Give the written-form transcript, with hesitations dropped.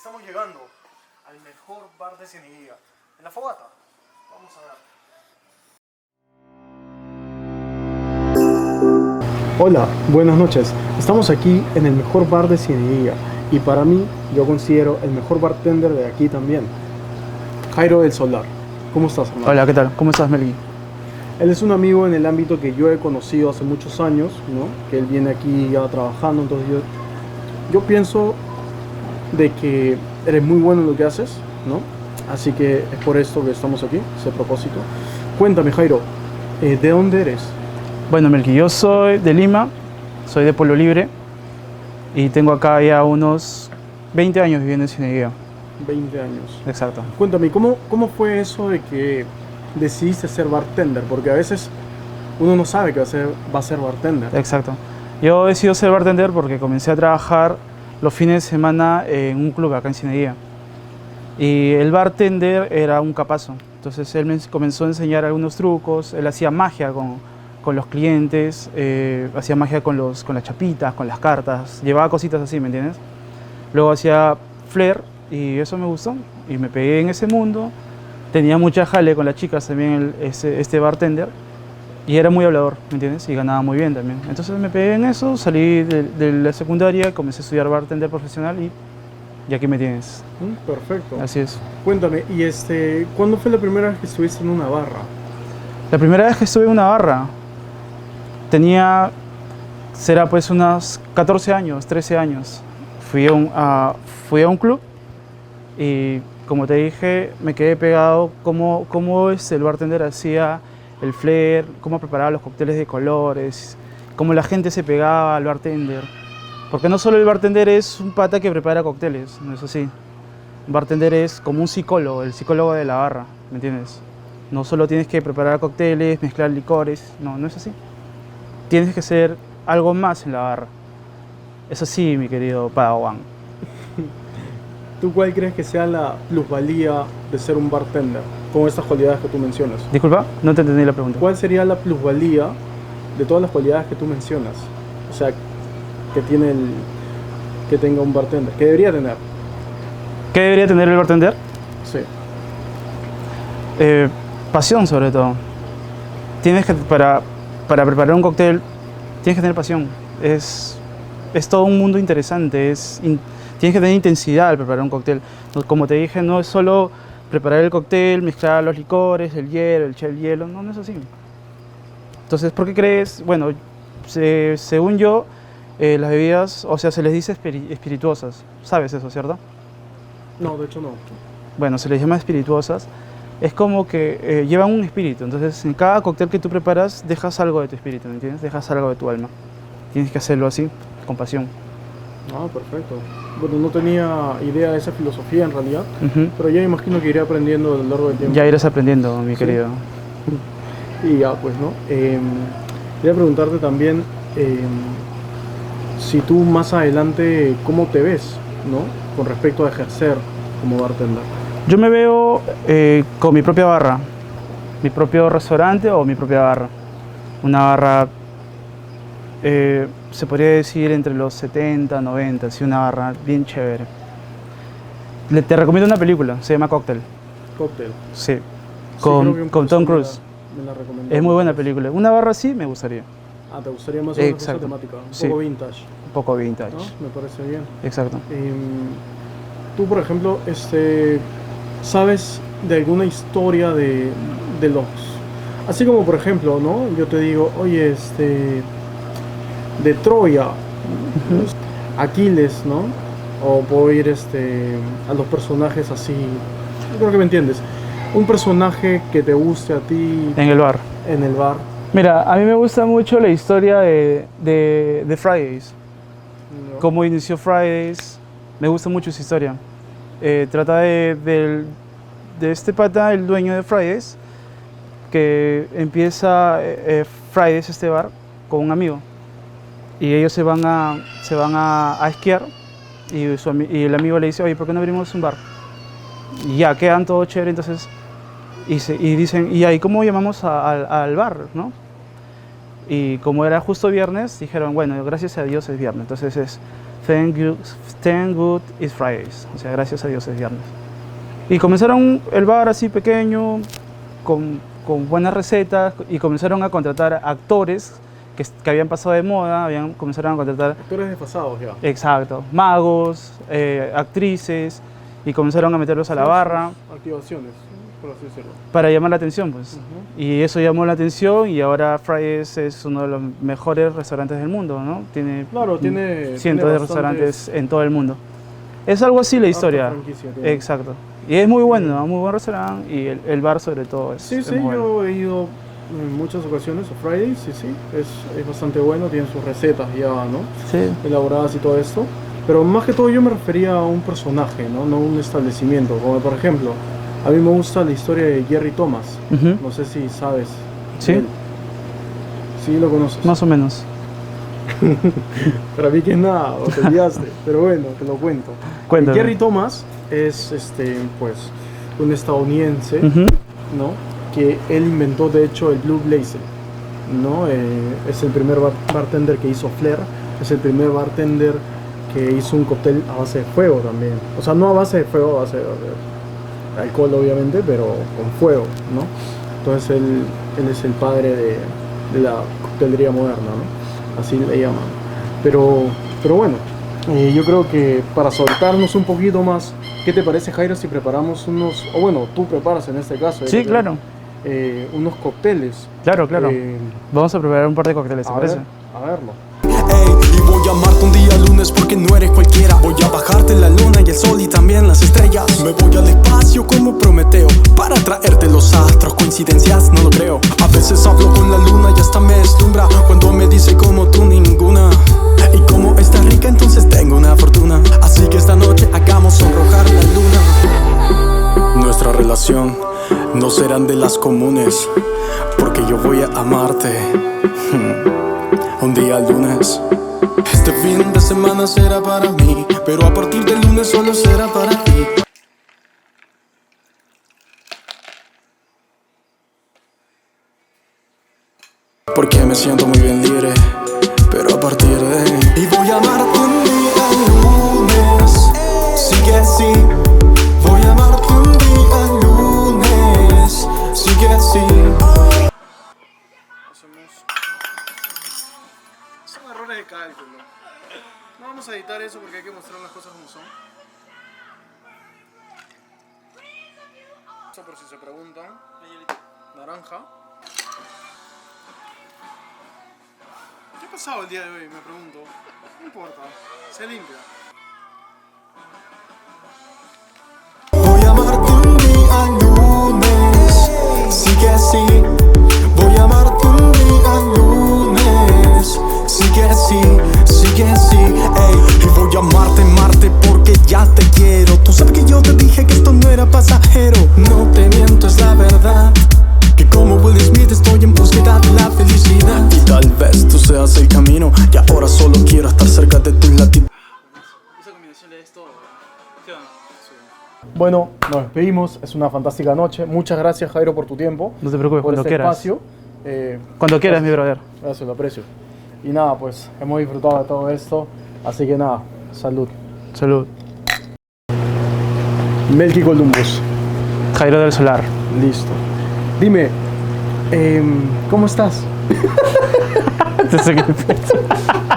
Estamos llegando al mejor bar de Cieneguilla, en La Fogata. Vamos a ver. Hola, buenas noches. Estamos aquí en el mejor bar de Cieneguilla y para mí, yo considero el mejor bartender de aquí también, Jairo del Solar. ¿Cómo estás, hermano? Hola, ¿qué tal? ¿Cómo estás, Melgui? Él es un amigo en el ámbito que yo he conocido hace muchos años, ¿no? Que él viene aquí ya trabajando, entonces yo pienso de que eres muy bueno en lo que haces, ¿no? Así que es por esto que estamos aquí, ese propósito. Cuéntame, Jairo, ¿de dónde eres? Bueno, Melgui, yo soy de Lima, soy de Pueblo Libre y tengo acá ya unos 20 años viviendo en Cieneguilla. 20 años. Exacto. Cuéntame, ¿cómo fue eso de que decidiste ser bartender? Porque a veces uno no sabe que va a ser bartender. Exacto. Yo decidí ser bartender porque comencé a trabajar los fines de semana en un club acá en Cieneguilla. Y el bartender era un capazo. Entonces él me comenzó a enseñar algunos trucos. Él hacía magia con los clientes, hacía magia con las chapitas, con las cartas. Llevaba cositas así, ¿me entiendes? Luego hacía flair y eso me gustó. Y me pegué en ese mundo. Tenía mucha jale con las chicas también este bartender. Y era muy hablador, ¿me entiendes? Y ganaba muy bien también. Entonces me pegué en eso, salí de la secundaria, comencé a estudiar bartender profesional y aquí me tienes. Perfecto. Así es. Cuéntame, ¿y cuándo fue la primera vez que estuviste en una barra? La primera vez que estuve en una barra será pues unos 14 años, 13 años. Fui a un club y como te dije, me quedé pegado cómo el bartender hacía el flair, cómo preparaba los cócteles de colores, cómo la gente se pegaba al bartender. Porque no solo el bartender es un pata que prepara cócteles, no es así. Un bartender es como un psicólogo, el psicólogo de la barra, ¿me entiendes? No solo tienes que preparar cócteles, mezclar licores, no es así. Tienes que ser algo más en la barra. Eso sí, mi querido Padawan. ¿Tú cuál crees que sea la plusvalía de ser un bartender con estas cualidades que tú mencionas? Disculpa, no te entendí la pregunta. ¿Cuál sería la plusvalía de todas las cualidades que tú mencionas? O sea, que tenga un bartender, que debería tener. ¿Qué debería tener el bartender? Sí. Pasión, sobre todo. Para preparar un cóctel, tienes que tener pasión. Es todo un mundo interesante. Tienes que tener intensidad al preparar un cóctel. Como te dije, no es solo preparar el cóctel, mezclar los licores, el hielo, el hielo. No es así. Entonces, ¿por qué crees? Bueno, según yo, las bebidas, o sea, se les dice espirituosas. ¿Sabes eso, cierto? No, de hecho no. Bueno, se les llama espirituosas. Es como que llevan un espíritu. Entonces, en cada cóctel que tú preparas, dejas algo de tu espíritu, ¿me entiendes? Dejas algo de tu alma. Tienes que hacerlo así, con pasión. Ah, perfecto. Bueno, no tenía idea de esa filosofía en realidad, Uh-huh. pero ya imagino que iré aprendiendo a lo largo del tiempo. Ya irás aprendiendo, mi querido. Y ya, pues, ¿no? Quería preguntarte también si tú más adelante, ¿cómo te ves, ¿no? Con respecto a ejercer como bartender. Yo me veo con mi propia barra, mi propio restaurante o mi propia barra. Una barra, se podría decir, entre los 70, 90, sí, una barra bien chévere. Te recomiendo una película, se llama Cóctel. Cóctel. Sí, Creo que un con Tom profesor Cruise. me la recomendó. Es muy buena película. Una barra así me gustaría. Ah, ¿te gustaría más o menos esa Exacto. temática? Un Sí. poco vintage, Un poco vintage. ¿no? Me parece bien. Exacto. Tú, por ejemplo, ¿sabes de alguna historia de los... Así como, por ejemplo, ¿no? Yo te digo, oye, de Troya, Aquiles, ¿no? O puedo ir a los personajes así. Yo creo que me entiendes. Un personaje que te guste a ti En el bar. en el bar. Mira, a mí me gusta mucho la historia de Fridays. ¿no? Cómo inició Fridays. Me gusta mucho esa historia. Trata de este pata, el dueño de Fridays, que empieza Fridays, este bar, con un amigo. Y ellos se van a esquiar y el amigo le dice, oye, ¿por qué no abrimos un bar? Y ya, quedan todo chévere, entonces, y dicen, ¿y ahí cómo llamamos al bar, no? Y como era justo viernes, dijeron, bueno, gracias a Dios es viernes, entonces es Thank good is Fridays, o sea, gracias a Dios es viernes. Y comenzaron el bar así pequeño, con buenas recetas, y comenzaron a contratar actores que habían pasado de moda, comenzaron a contratar... Actores desfasados ya. Exacto, magos, actrices, y comenzaron a meterlos a la barra. Activaciones, por así decirlo. Para llamar la atención, pues. Y eso llamó la atención, y ahora Fridays es uno de los mejores restaurantes del mundo, ¿no? Tiene cientos de restaurantes en todo el mundo. Es algo así la historia. Exacto. Y es muy bueno, ¿no? Muy buen restaurante, y el bar sobre todo es Sí, es sí, muy bueno. yo he ido en muchas ocasiones a Fridays, sí, es bastante bueno, tienen sus recetas ya, ¿no? Sí. Elaboradas y todo esto. Pero más que todo yo me refería a un personaje, ¿no? No un establecimiento. Como por ejemplo, a mí me gusta la historia de Jerry Thomas. Ujú. No sé si sabes. ¿Sí? de él. Sí, lo conoces. Más o menos. Para mí que es nada, o te olvidaste. Pero bueno, te lo cuento. Cuéntame. Jerry Thomas es pues un estadounidense, Ujú. ¿no? Que él inventó de hecho el Blue Blazer, ¿no? Es el primer bartender que hizo Flair, es el primer bartender que hizo un cóctel a base de fuego también. O sea, no a base de fuego, a base de alcohol obviamente, pero con fuego, ¿no? Entonces él es el padre de la coctelería moderna, ¿no? Así le llaman. Pero bueno, yo creo que para soltarnos un poquito más, ¿qué te parece, Jairo, si preparamos unos, o bueno, tú preparas en este caso? Sí, claro. Unos cócteles. Claro, claro. Vamos a preparar un par de cócteles, ¿te parece? A verlo. Ey, y voy a amarte un día lunes porque no eres cualquiera. Voy a bajarte la luna y el sol y también las estrellas. Me voy al espacio como Prometeo para traerte los astros, coincidencias no lo creo. A veces hablo con la luna y hasta me deslumbra cuando me dice como tú ninguna. Y como está rica entonces tengo una fortuna. Así que esta noche hagamos sonrojar la luna. Nuestra relación no serán de las comunes, porque yo voy a amarte. Un día lunes. Este fin de semana será para mí, pero a partir del lunes solo será para ti. Porque me siento muy bien libre, pero a partir de... Y voy a amarte un día lunes. Sigue así. Voy a amarte un día lunes. Sigue así. Son errores de cálculo. No vamos a editar eso porque hay que mostrar las cosas como son. Eso por si se preguntan. Naranja. ¿Qué ha pasado el día de hoy? Me pregunto. No importa. Se limpia. Voy a amarte un día lunes. Sigue así. Voy a amarte un día lunes. Sigue así, sigue así, ey. Y voy a amarte porque ya te quiero. Tú sabes que yo te dije que esto no era pasajero. No te miento, es la verdad. Que como Will Smith estoy en búsqueda de la felicidad. Y tal vez tú seas el camino. Y ahora solo quiero estar cerca de tus latidos. Esa combinación de esto, ¿qué onda? Bueno, nos despedimos. Es una fantástica noche. Muchas gracias, Jairo, por tu tiempo. No te preocupes, por cuando este quieras. espacio. Cuando quieras, mi brother. Gracias, lo aprecio. Y nada, pues hemos disfrutado de todo esto. Así que nada, salud. Salud. Melky Columbus. Jairo del Solar. Listo. Dime, ¿cómo estás? Te sé que-